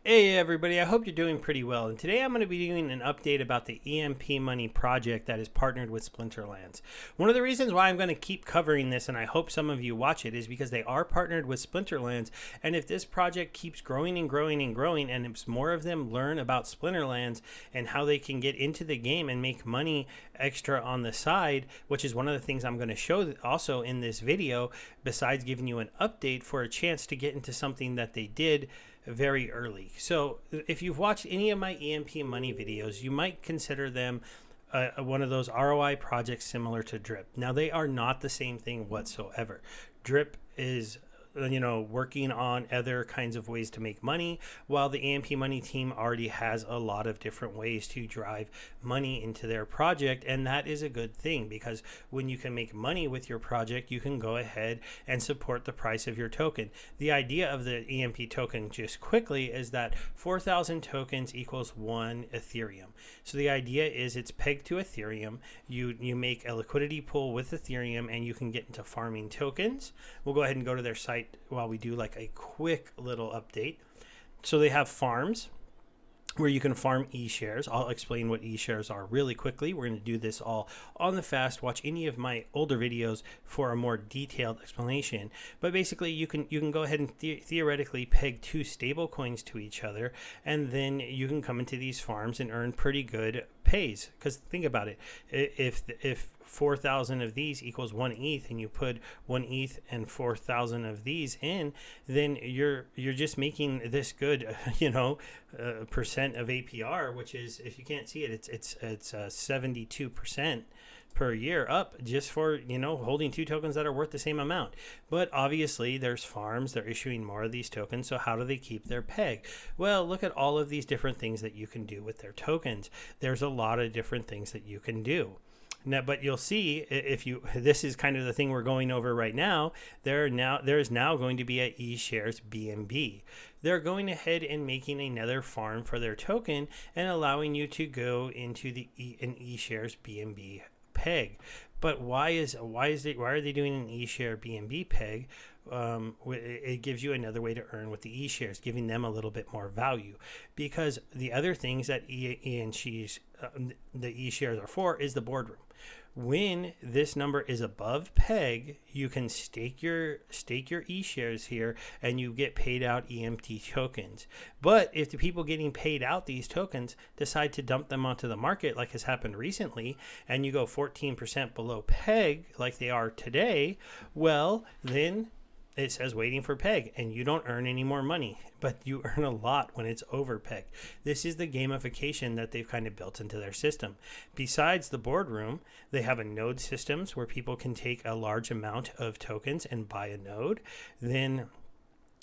Hey everybody, I hope you're doing pretty well. And today I'm going to be doing an update about the EMP Money project that is partnered with Splinterlands. One of the reasons why I'm going to keep covering this, and I hope some of you watch it, is because they are partnered with Splinterlands. And if this project keeps growing and growing and growing, and if more of them learn about Splinterlands and how they can get into the game and make money extra on the side, which is one of the things I'm going to show also in this video, besides giving you an update for a chance to get into something that they did very early. So if you've watched any of my EMP Money videos, you might consider them one of those ROI projects similar to Drip. Now, they are not the same thing whatsoever. Drip is working on other kinds of ways to make money, while the EMP Money team already has a lot of different ways to drive money into their project. And that is a good thing, because when you can make money with your project, you can go ahead and support the price of your token. The idea of the EMP token, just quickly, is that 4,000 tokens equals 1 Ethereum. So the idea is it's pegged to Ethereum. You make a liquidity pool with Ethereum, and you can get into farming tokens. We'll go ahead and go to their site while we do like a quick little update. So they have farms where you can farm e-shares. I'll explain what e-shares are really quickly. We're going to do this all on the fast. Watch any of my older videos for a more detailed explanation. But basically, you can go ahead and theoretically peg two stable coins to each other, and then you can come into these farms and earn pretty good pays. Because think about it, if 4,000 of these equals 1 ETH, and you put 1 ETH and 4,000 of these in, then you're just making this good, percent of APR, which is, if you can't see it, it's 72% per year up, just for holding two tokens that are worth the same amount. But obviously there's farms, they're issuing more of these tokens, so how do they keep their peg? Well, look at all of these different things that you can do with their tokens. There's a lot of different things that you can do. Now, but you'll see, this is kind of the thing we're going over right now. There is now going to be a eShares BNB. They're going ahead and making another farm for their token and allowing you to go into an eShares BNB peg. But why are they doing an eShare BNB peg? It gives you another way to earn with the eShares, giving them a little bit more value. Because the other things that the eShares are for is the boardroom. When this number is above peg, you can stake your eShares here, and you get paid out EMT tokens. But if the people getting paid out these tokens decide to dump them onto the market, like has happened recently, and you go 14% below peg, like they are today, well, then it says waiting for peg, and you don't earn any more money, but you earn a lot when it's over peg. This is the gamification that they've kind of built into their system. Besides the boardroom, they have a node systems where people can take a large amount of tokens and buy a node. Then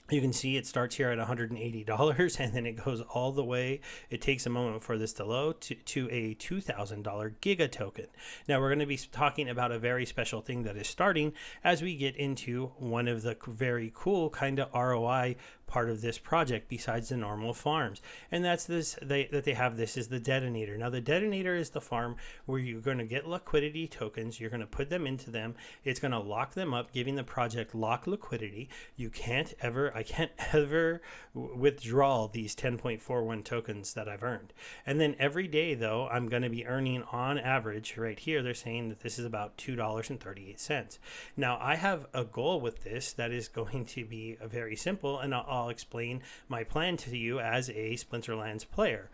you can see it starts here at $180, and then it goes all the way. It takes a moment for this to load to a $2,000 Giga token. Now, we're going to be talking about a very special thing that is starting as we get into one of the very cool kind of ROI part of this project besides the normal farms. And that's this, that they have this is the Detonator. Now, the Detonator is the farm where you're going to get liquidity tokens. You're going to put them into them. It's going to lock them up, giving the project lock liquidity. I can't ever withdraw these 10.41 tokens that I've earned. And then every day, though, I'm going to be earning on average right here. They're saying that this is about $2.38. Now, I have a goal with this that is going to be very simple, and I'll explain my plan to you as a Splinterlands player.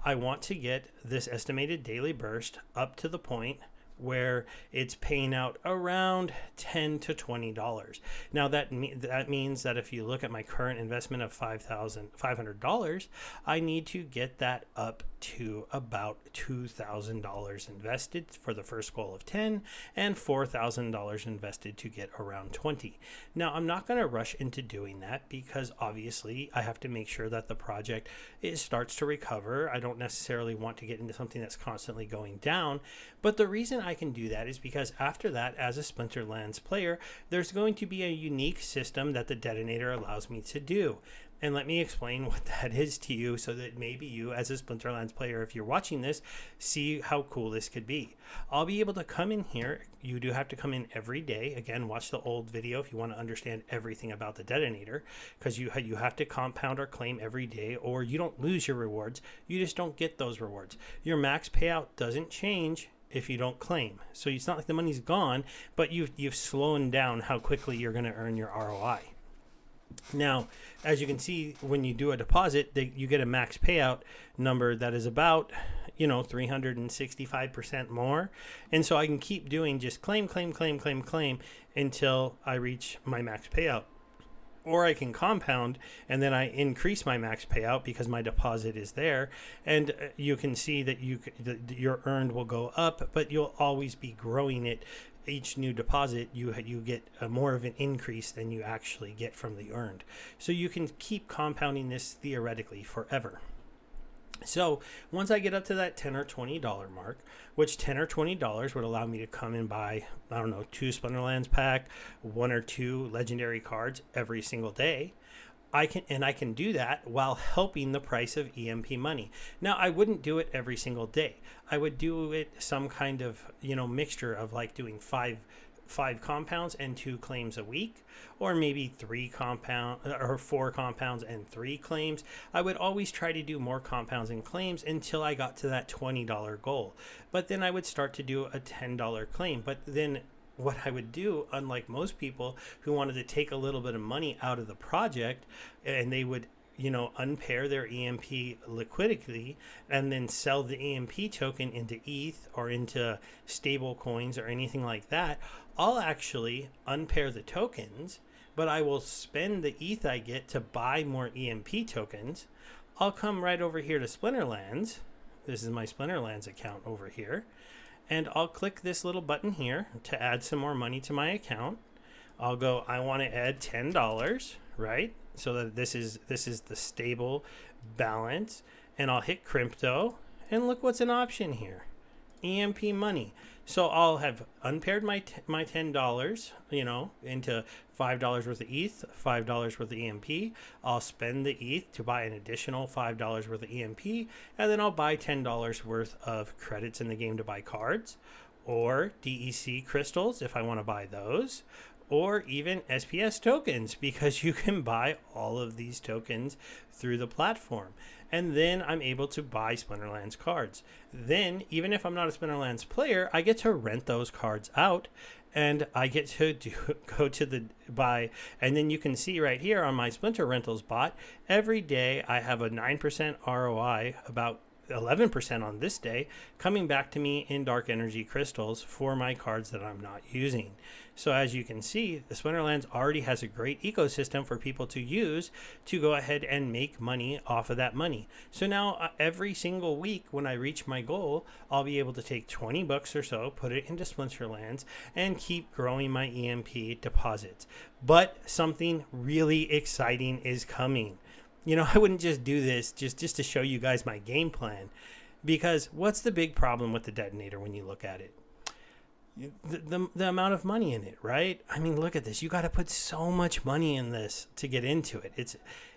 I want to get this estimated daily burst up to the point where it's paying out around $10 to $20. Now that means that if you look at my current investment of $500, I need to get that up to about $2,000 invested for the first goal of 10, and $4,000 invested to get around 20. Now, I'm not going to rush into doing that, because obviously I have to make sure that the project starts to recover. I don't necessarily want to get into something that's constantly going down, but the reason I can do that is because after that, as a Splinterlands player, there's going to be a unique system that the Detonator allows me to do. And let me explain what that is to you so that maybe you, as a Splinterlands player, if you're watching this, see how cool this could be. I'll be able to come in here. You do have to come in every day. Again, watch the old video if you want to understand everything about the Detonator, because you have to compound or claim every day, or you don't lose your rewards. You just don't get those rewards. Your max payout doesn't change if you don't claim. So it's not like the money's gone, but you've slowed down how quickly you're going to earn your ROI. Now, as you can see, when you do a deposit, you get a max payout number that is about, 365% more. And so I can keep doing just claim until I reach my max payout. Or I can compound and then I increase my max payout because my deposit is there. And you can see that your earned will go up, but you'll always be growing it. Each new deposit, you get more of an increase than you actually get from the earned. So you can keep compounding this theoretically forever. So once I get up to that $10 or $20 mark, which $10 or $20 would allow me to come and buy, 2 Splinterlands pack, 1 or 2 legendary cards every single day. I can do that while helping the price of EMP money. Now, I wouldn't do it every single day. I would do it some kind of, mixture of like doing five compounds and 2 claims a week, or maybe 4 compounds and 3 claims. I would always try to do more compounds and claims until I got to that $20 goal. But then I would start to do a $10 claim. But then what I would do, unlike most people who wanted to take a little bit of money out of the project, and they would, unpair their EMP liquidity and then sell the EMP token into ETH or into stable coins or anything like that, I'll actually unpair the tokens, but I will spend the ETH I get to buy more EMP tokens. I'll come right over here to Splinterlands. This is my Splinterlands account over here. And I'll click this little button here to add some more money to my account. I'll go, I want to add $10, right? So that this is the stable balance. And I'll hit crypto, and look what's an option here. EMP money. So I'll have unpaired my $10, into $5 worth of ETH, $5 worth of EMP. I'll spend the ETH to buy an additional $5 worth of EMP, and then I'll buy $10 worth of credits in the game to buy cards, or DEC crystals if I want to buy those, or even SPS tokens, because you can buy all of these tokens through the platform. And then I'm able to buy Splinterlands cards. Then, even if I'm not a Splinterlands player, I get to rent those cards out, and I get to go to the buy. And then you can see right here on my Splinter Rentals bot, every day I have a 9% ROI, about 11% on this day, coming back to me in dark energy crystals for my cards that I'm not using. So as you can see, the Splinterlands already has a great ecosystem for people to use to go ahead and make money off of that money. So now every single week when I reach my goal, I'll be able to take 20 bucks or so, put it into Splinterlands, and keep growing my EMP deposits. But something really exciting is coming. I wouldn't just do this just to show you guys my game plan, because what's the big problem with the Detonator when you look at it? The amount of money in it, right? I mean, look at this. You got to put so much money in this to get into it.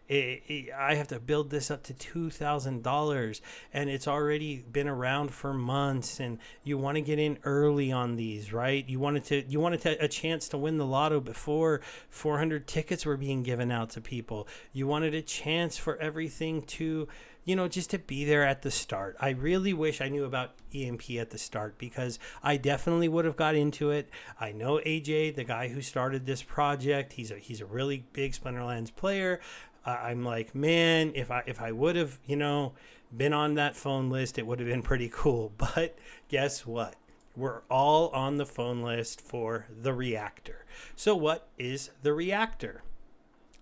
I have to build this up to $2,000, and it's already been around for months, and you want to get in early on these, right? You wanted a chance to win the lotto before 400 tickets were being given out to people. You wanted a chance for everything to, just to be there at the start. I really wish I knew about EMP at the start, because I definitely would have got into it. I know AJ, the guy who started this project. He's a really big Splinterlands player. I'm like, man, if I would have, been on that phone list, it would have been pretty cool. But guess what? We're all on the phone list for the Reactor. So what is the Reactor?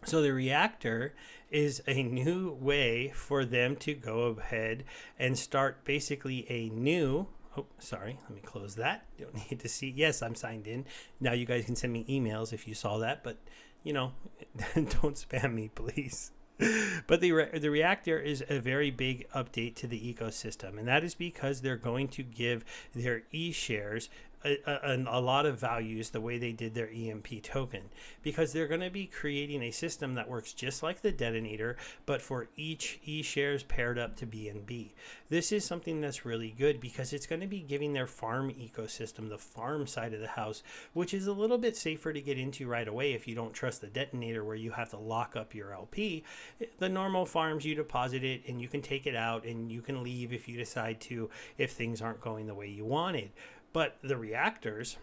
So the Reactor is a new way for them to go ahead and start basically a new... Oh, sorry. Let me close that. You don't need to see. Yes, I'm signed in. Now you guys can send me emails if you saw that, but don't spam me, please. But the Reactor is a very big update to the ecosystem, and that is because they're going to give their e-shares a lot of values the way they did their EMP token, because they're going to be creating a system that works just like the Detonator, but for each e-shares paired up to BNB. This is something that's really good because it's going to be giving their farm ecosystem, the farm side of the house, which is a little bit safer to get into right away if you don't trust the Detonator, where you have to lock up your LP. The normal farms, you deposit it and you can take it out and you can leave if you decide to, if things aren't going the way you wanted. But the reactors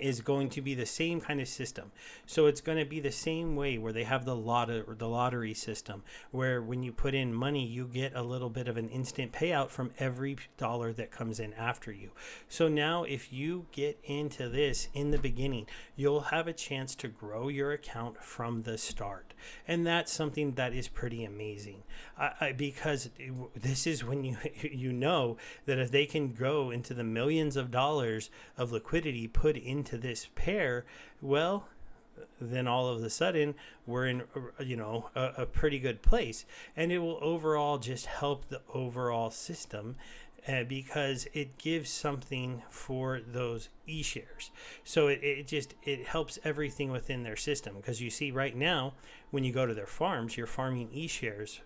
is going to be the same kind of system. So it's going to be the same way where they have the lottery system, where when you put in money, you get a little bit of an instant payout from every dollar that comes in after you. So now if you get into this in the beginning, you'll have a chance to grow your account from the start. And that's something that is pretty amazing, because this is when you know that if they can go into the millions of dollars of liquidity put into this pair, well, then all of a sudden we're in a pretty good place, and it will overall just help the overall system. Because it gives something for those e-shares. So it helps everything within their system, because you see right now when you go to their farms, you're farming e-shares,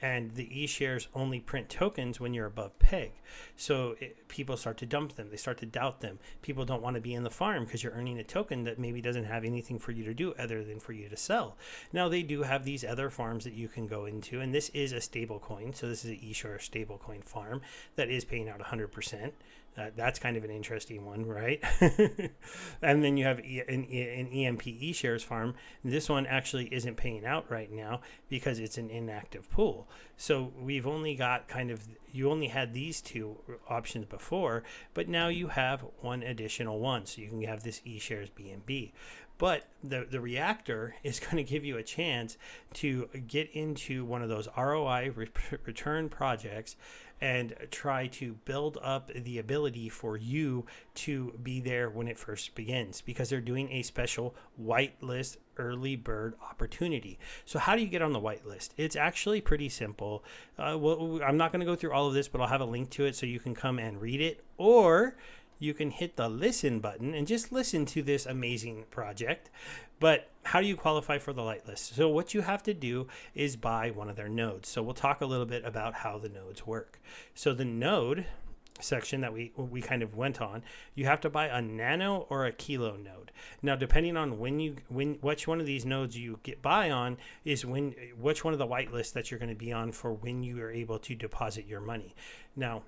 and the e-shares only print tokens when you're above peg. So people start to dump them. They start to doubt them. People don't want to be in the farm because you're earning a token that maybe doesn't have anything for you to do other than for you to sell. Now, they do have these other farms that you can go into, and this is a stable coin. So this is an e-share stable coin farm that is paying out 100%. That's kind of an interesting one, right? And then you have an EMP e-shares farm. This one actually isn't paying out right now because it's an inactive pool. So we've only got you only had these two options before, but now you have one additional one. So you can have this e-shares BNB. But the Reactor is going to give you a chance to get into one of those ROI return projects and try to build up the ability for you to be there when it first begins, because they're doing a special whitelist early bird opportunity. So how do you get on the whitelist? It's actually pretty simple. Well, I'm not going to go through all of this, but I'll have a link to it so you can come and read it, or you can hit the listen button and just listen to this amazing project. But how do you qualify for the whitelist? So what you have to do is buy one of their nodes. So we'll talk a little bit about how the nodes work. So the node section that we kind of went on, you have to buy a nano or a kilo node. Now, depending on which one of these nodes you buy on is which one of the whitelists that you're going to be on for when you are able to deposit your money. Now,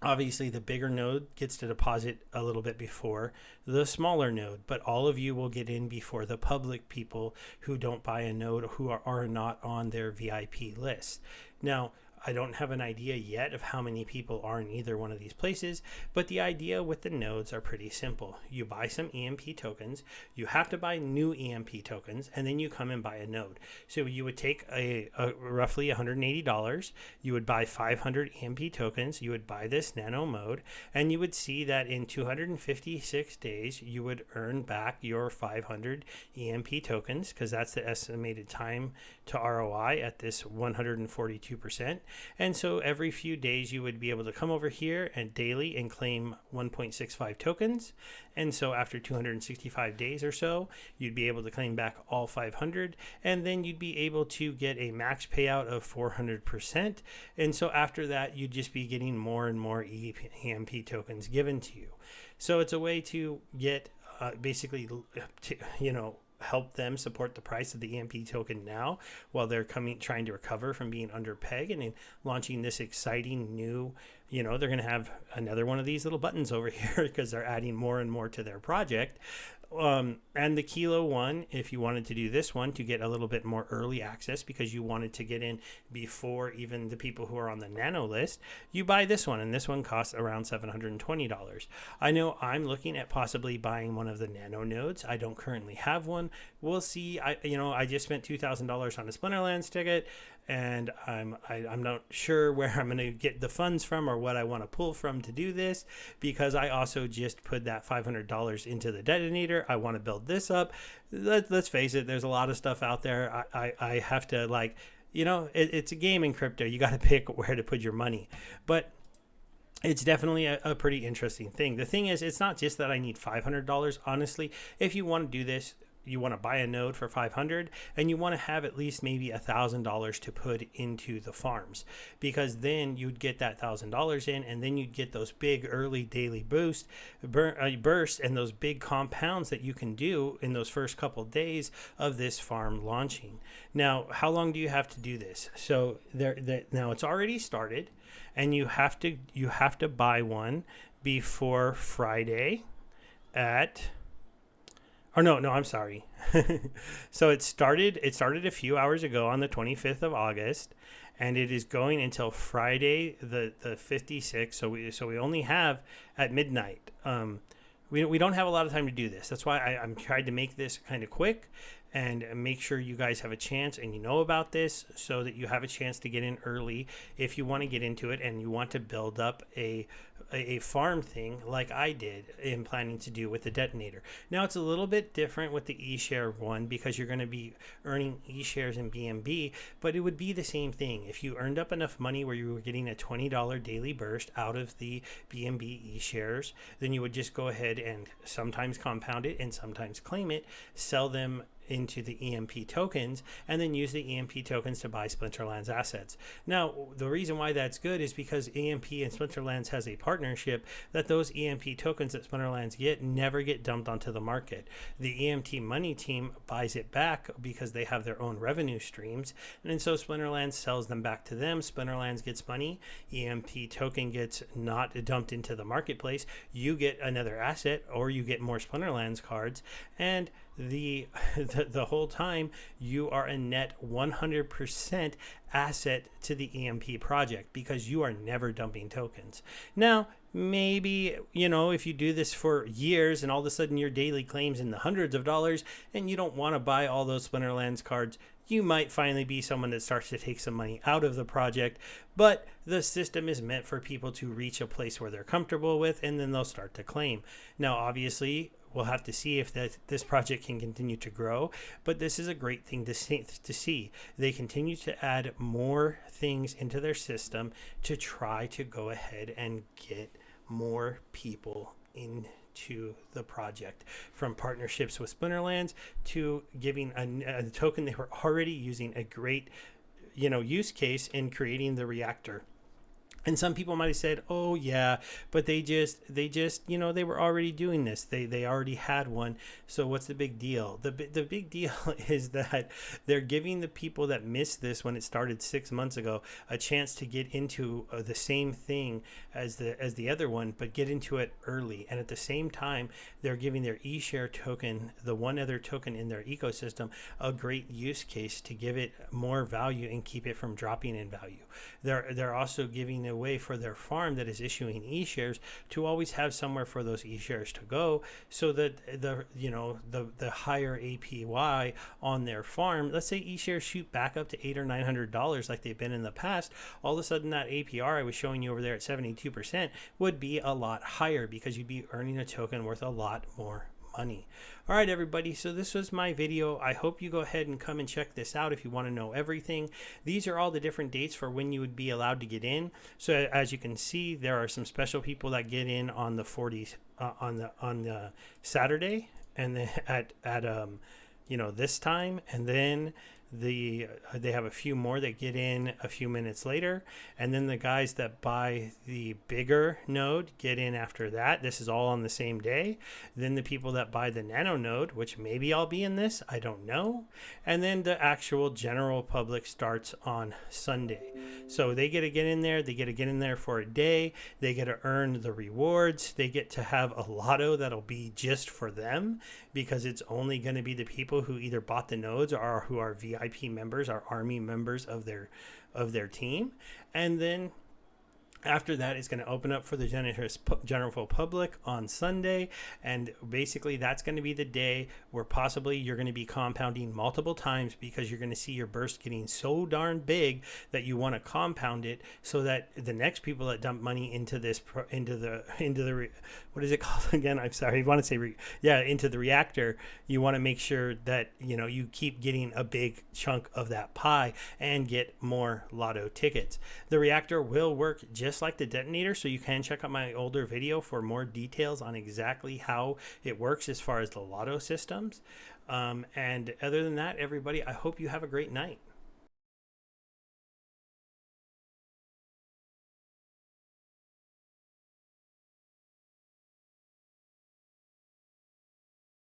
obviously, the bigger node gets to deposit a little bit before the smaller node, but all of you will get in before the public people who don't buy a node or who are not on their VIP list. Now, I don't have an idea yet of how many people are in either one of these places, but the idea with the nodes are pretty simple. You buy some EMP tokens, you have to buy new EMP tokens, and then you come and buy a node. So you would take a roughly $180, you would buy 500 EMP tokens, you would buy this nano mode, and you would see that in 256 days, you would earn back your 500 EMP tokens, because that's the estimated time to ROI at this 142%. And so every few days you would be able to come over here and daily and claim 1.65 tokens. And so after 265 days or so, you'd be able to claim back all 500, and then you'd be able to get a max payout of 400%. And so after that, you'd just be getting more and more EMP tokens given to you. So it's a way to get basically, help them support the price of the EMP token now while they're trying to recover from being under peg, and then launching this exciting new, they're going to have another one of these little buttons over here because they're adding more and more to their project. And the kilo one, if you wanted to do this one to get a little bit more early access because you wanted to get in before even the people who are on the nano list, you buy this one, and this one costs around $720. I know I'm looking at possibly buying one of the nano nodes. I don't currently have one. We'll see. I just spent $2,000 on a Splinterlands ticket, and I'm not sure where I'm going to get the funds from or what I want to pull from to do this, because I also just put that $500 into the Detonator. I want to build this up. Let's face it, there's a lot of stuff out there. I have to it's a game in crypto. You got to pick where to put your money. But It's definitely a pretty interesting thing. The thing is, it's not just that I need $500. Honestly, if you want to do this, you want to buy a node for 500 and you want to have at least maybe $1,000 to put into the farms, because then you'd get that $1,000 in, and then you'd get those big early daily bursts and those big compounds that you can do in those first couple days of this farm launching. Now, how long do you have to do this? So now it's already started, and you have to buy one before Friday at, or no, I'm sorry. So it started a few hours ago on the 25th of August, and it is going until Friday the 56th. So we only have at midnight. We don't have a lot of time to do this. That's why I'm trying to make this kind of quick and make sure you guys have a chance and you know about this, so that you have a chance to get in early if you want to get into it and you want to build up a farm thing like I did in planning to do with the Detonator. Now it's a little bit different with the eShare one, because you're going to be earning eShares in BNB, but it would be the same thing. If you earned up enough money where you were getting a $20 daily burst out of the BNB eShares, then you would just go ahead and sometimes compound it and sometimes claim it, sell them into the EMP tokens, and then use the EMP tokens to buy Splinterlands assets. Now, the reason why that's good is because EMP and Splinterlands has a partnership that those EMP tokens that Splinterlands get never get dumped onto the market. The EMP Money team buys it back because they have their own revenue streams, and so Splinterlands sells them back to them. Splinterlands gets money, EMP token gets not dumped into the marketplace, you get another asset, or you get more Splinterlands cards, and the whole time you are a net 100% asset to the EMP project, because you are never dumping tokens. Now, maybe, if you do this for years and all of a sudden your daily claims in the hundreds of dollars and you don't want to buy all those Splinterlands cards, you might finally be someone that starts to take some money out of the project. But the system is meant for people to reach a place where they're comfortable with, and then they'll start to claim. Now, obviously, we'll have to see if this project can continue to grow, but this is a great thing to see. They continue to add more things into their system to try to go ahead and get more people into the project, from partnerships with Splinterlands to giving a token they were already using a great use case in creating the Reactor. And some people might have said, oh yeah, but they just they were already doing this. They already had one. So what's the big deal? The big deal is that they're giving the people that missed this when it started 6 months ago a chance to get into the same thing as the other one, but get into it early. And at the same time, they're giving their eShare token, the one other token in their ecosystem, a great use case to give it more value and keep it from dropping in value. They're also giving way for their farm that is issuing eShares to always have somewhere for those eShares to go, so that the higher APY on their farm, let's say eShares shoot back up to $800 or $900 like they've been in the past, all of a sudden that APR I was showing you over there at 72% would be a lot higher, because you'd be earning a token worth a lot more money. All right, everybody, so this was my video. I hope you go ahead and come and check this out if you want to know everything. These are all the different dates for when you would be allowed to get in. So as you can see, there are some special people that get in on the 40s on the Saturday, and then at this time, and then they have a few more that get in a few minutes later, and then the guys that buy the bigger node get in after that. This is all on the same day. Then the people that buy the nano node, which maybe I'll be in this, I don't know, and then the actual general public starts on Sunday. So they get to get in there. They get to get in there for a day. They get to earn the rewards. They get to have a lotto that'll be just for them, because it's only going to be the people who either bought the nodes or who are VIP members, are army members of their team. And then after that, it's going to open up for the general public on Sunday, and basically that's going to be the day where possibly you're going to be compounding multiple times, because you're going to see your burst getting so darn big that you want to compound it, so that the next people that dump money into this into the what is it called again? I'm sorry, I want to say into the Reactor. You want to make sure that you keep getting a big chunk of that pie and get more lotto tickets. The Reactor will work just just like the detonator, so you can check out my older video for more details on exactly how it works as far as the lotto systems. And other than that, everybody, I hope you have a great night.